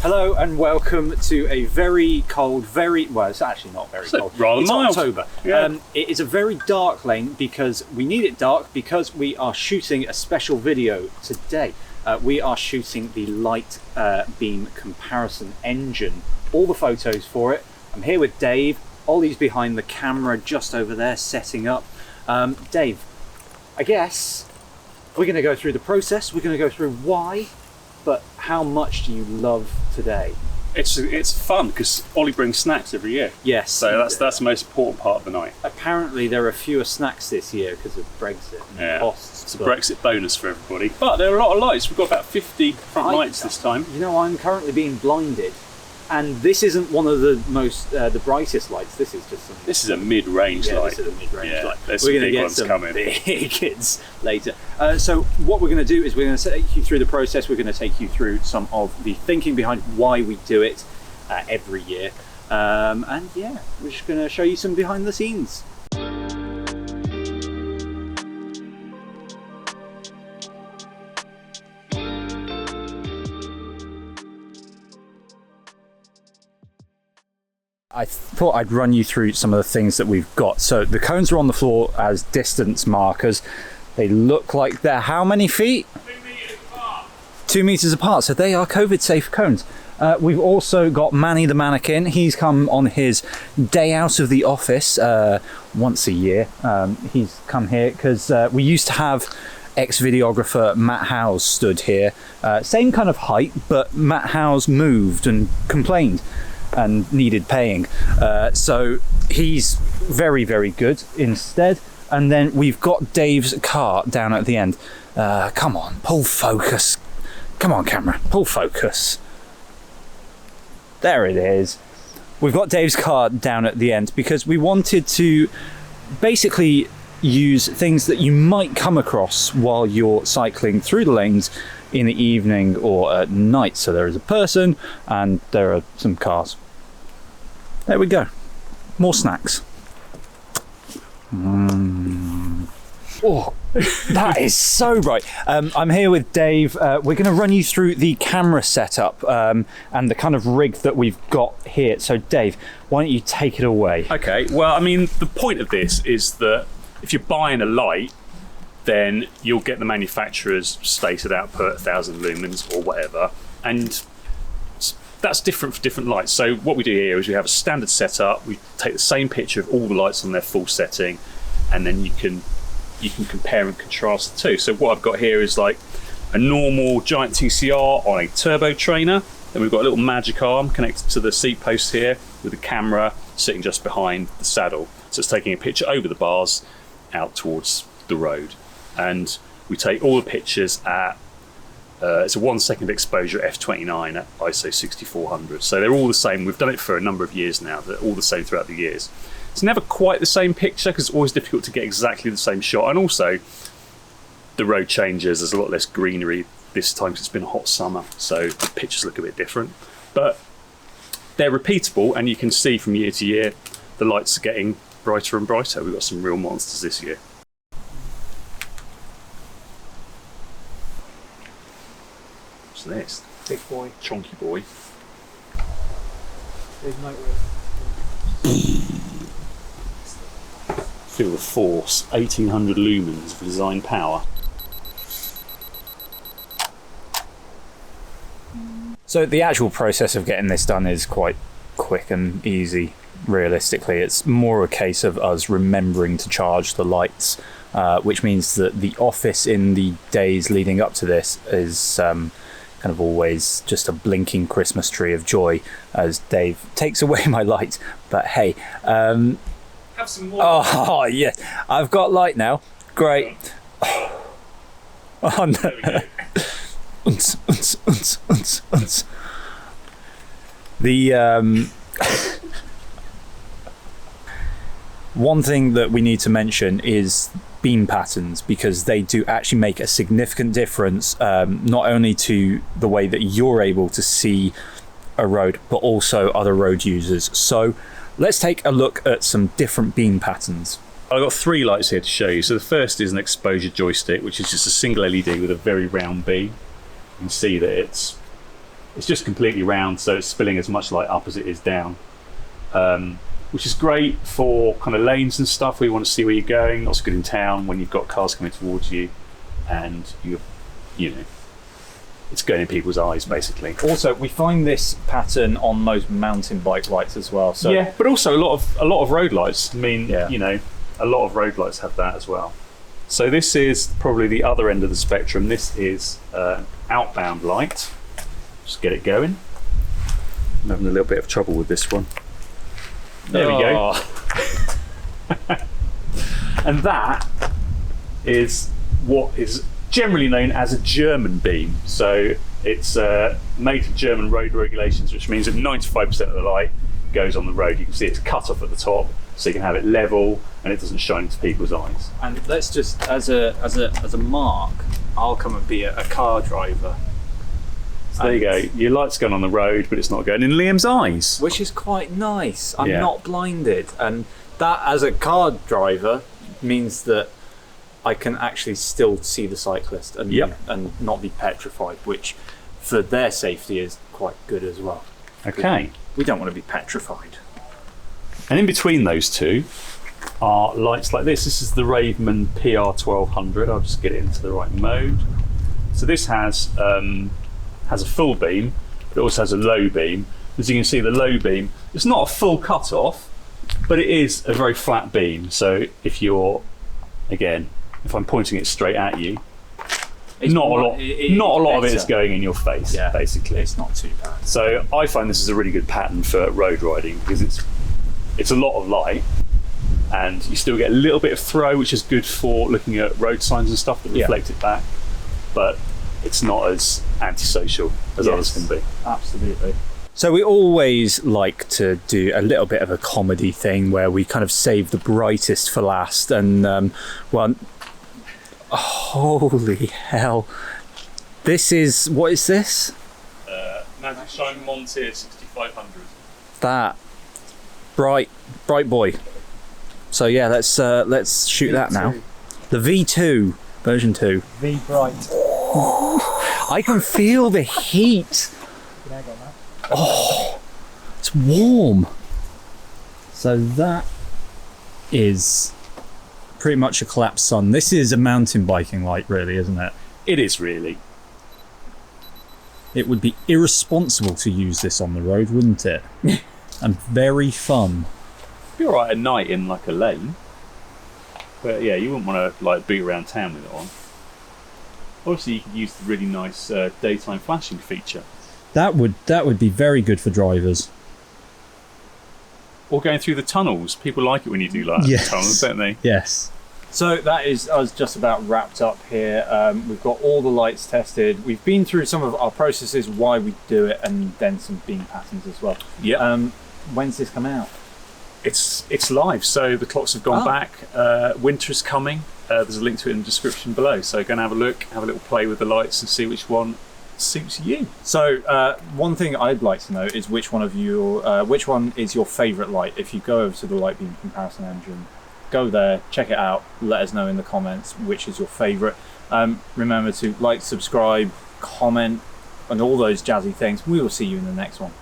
Hello and welcome to a very cold, well, it's actually not very cold. Rather it's mild. October. Yeah. It is a very dark lane because we need it dark because we are shooting a special video today. We are shooting the light beam comparison engine. All the photos for it. I'm here with Dave. Ollie's behind the camera just over there setting up. Dave, I guess we're going to go through the process. We're going to go through why. But how much do you love today? It's fun because Ollie brings snacks every year. Yes. So that's the most important part of the night. Apparently there are fewer snacks this year because of Brexit and costs. It's a Brexit bonus for everybody. But there are a lot of lights. We've got about 50 front lights this time. You know, I'm currently being blinded. And this isn't one of the most, the brightest lights. This is just some... This is a mid-range light. This is a mid-range light. There's we're some going to big get ones some coming. big kids later. So what we're going to do is we're going to take you through the process. We're going to take you through some of the thinking behind why we do it every year. And yeah, we're just going to show you some behind the scenes. I thought I'd run you through some of the things that we've got. So the cones are on the floor as distance markers. They look like they're how many feet? 2 meters apart. 2 meters apart, so they are COVID safe cones. We've also got Manny the mannequin. He's come on his day out of the office once a year. He's come here because we used to have ex-videographer Matt Howes stood here. Same kind of height, but Matt Howes moved and complained and needed paying, so he's very, very good instead. And then we've got Dave's car down at the end. Come on, pull focus. Come on, camera, pull focus. There it is. We've got Dave's car down at the end because we wanted to basically use things that you might come across while you're cycling through the lanes in the evening or at night. So there is a person and there are some cars. There we go. More snacks. Oh, that is so bright. I'm here with Dave. We're going to run you through the camera setup and the kind of rig that we've got here. So Dave, why don't you take it away? Okay, well, I mean, the point of this is that if you're buying a light, then you'll get the manufacturer's stated output, 1,000 lumens or whatever, and that's different for different lights. So what we do here is we have a standard setup. We take the same picture of all the lights on their full setting, and then you can compare and contrast the two. So what I've got here is like a normal giant TCR on a turbo trainer. Then we've got a little magic arm connected to the seat post here with a camera sitting just behind the saddle. So it's taking a picture over the bars out towards the road. And we take all the pictures at it's a 1 second exposure f/29 at ISO 6400. So they're all the same. We've done it for a number of years now. They're all the same throughout the years. It's never quite the same picture because it's always difficult to get exactly the same shot. And also the road changes. There's a lot less greenery this time because it's been a hot summer. So the pictures look a bit different. But they're repeatable, and you can see from year to year the lights are getting brighter and brighter. We've got some real monsters this year. What's this? Big boy. Chonky boy. Big motor. Feel the force, 1800 lumens for design power. So the actual process of getting this done is quite quick and easy. Realistically, it's more a case of us remembering to charge the lights, which means that the office in the days leading up to this is kind of always just a blinking Christmas tree of joy as Dave takes away my light. But hey, have some more. Oh yeah, I've got light now. Great. Oh no. The one thing that we need to mention is beam patterns, because they do actually make a significant difference, not only to the way that you're able to see a road, but also other road users. So let's take a look at some different beam patterns. I've got 3 lights here to show you. So the first is an exposure joystick, which is just a single LED with a very round beam. You can see that it's it's just completely round, so it's spilling as much light up as it is down, which is great for kind of lanes and stuff where you want to see where you're going. Not so good in town when you've got cars coming towards you and you know, it's going in people's eyes basically. Also, we find this pattern on most mountain bike lights as well. So yeah, but also a lot of road lights. I mean, Yeah. you know, a lot of road lights have that as well. So this is probably the other end of the spectrum. This is outbound light. Just get it going. I'm having a little bit of trouble with this one. There we go. And that is what is generally known as a German beam. So it's made to German road regulations, which means that 95% of the light goes on the road. You can see it's cut off at the top, so you can have it level and it doesn't shine into people's eyes. And let's just, as a mark, I'll come and be a car driver. So there you go. Your light's going on the road, but it's not going in Liam's eyes. Which is quite nice. I'm Yeah. not blinded, and that, as a car driver, means that I can actually still see the cyclist and Yep. and not be petrified, which for their safety is quite good as well. Okay. We don't want to be petrified. And in between those two are lights like this. This is the Raveman PR1200. I'll just get it into the right mode. So this has a full beam, but it also has a low beam. As you can see, the low beam, it's not a full cut off, but it is a very flat beam. So if you're, again, if I'm pointing it straight at you, not a lot of it is going in your face, Yeah, basically. it's not too bad. So I find this is a really good pattern for road riding because it's a lot of light and you still get a little bit of throw, which is good for looking at road signs and stuff that reflect it back, but it's not as antisocial as others can be. Absolutely. So we always like to do a little bit of a comedy thing where we kind of save the brightest for last, and well, holy hell, what is this? Magic Shine Montier 6500. That bright boy. So yeah, let's shoot that now. The V2 version 2. V bright. I can feel the heat. Oh, it's warm. So that is pretty much a collapsed sun. This is a mountain biking light, really, isn't it? It is really. It would be irresponsible to use this on the road, wouldn't it? And very fun. It'd be alright at night in like a lane. But yeah, you wouldn't want to like boot around town with it on. Obviously you could use the really nice daytime flashing feature. That would be very good for drivers. Or going through the tunnels. People like it when you do like Yes. tunnels, don't they? Yes. So that is us just about wrapped up here. We've got all the lights tested. We've been through some of our processes, why we do it, and then some beam patterns as well. Yeah. When's this come out? It's live, so the clocks have gone back. Winter's coming. There's a link to it in the description below. So go and have a look, have a little play with the lights and see which one suits you. So one thing I'd like to know is which one is your favourite light. If you go over to the Light Beam Comparison Engine, go there, check it out, let us know in the comments which is your favourite. Remember to like, subscribe, comment, and all those jazzy things. We will see you in the next one.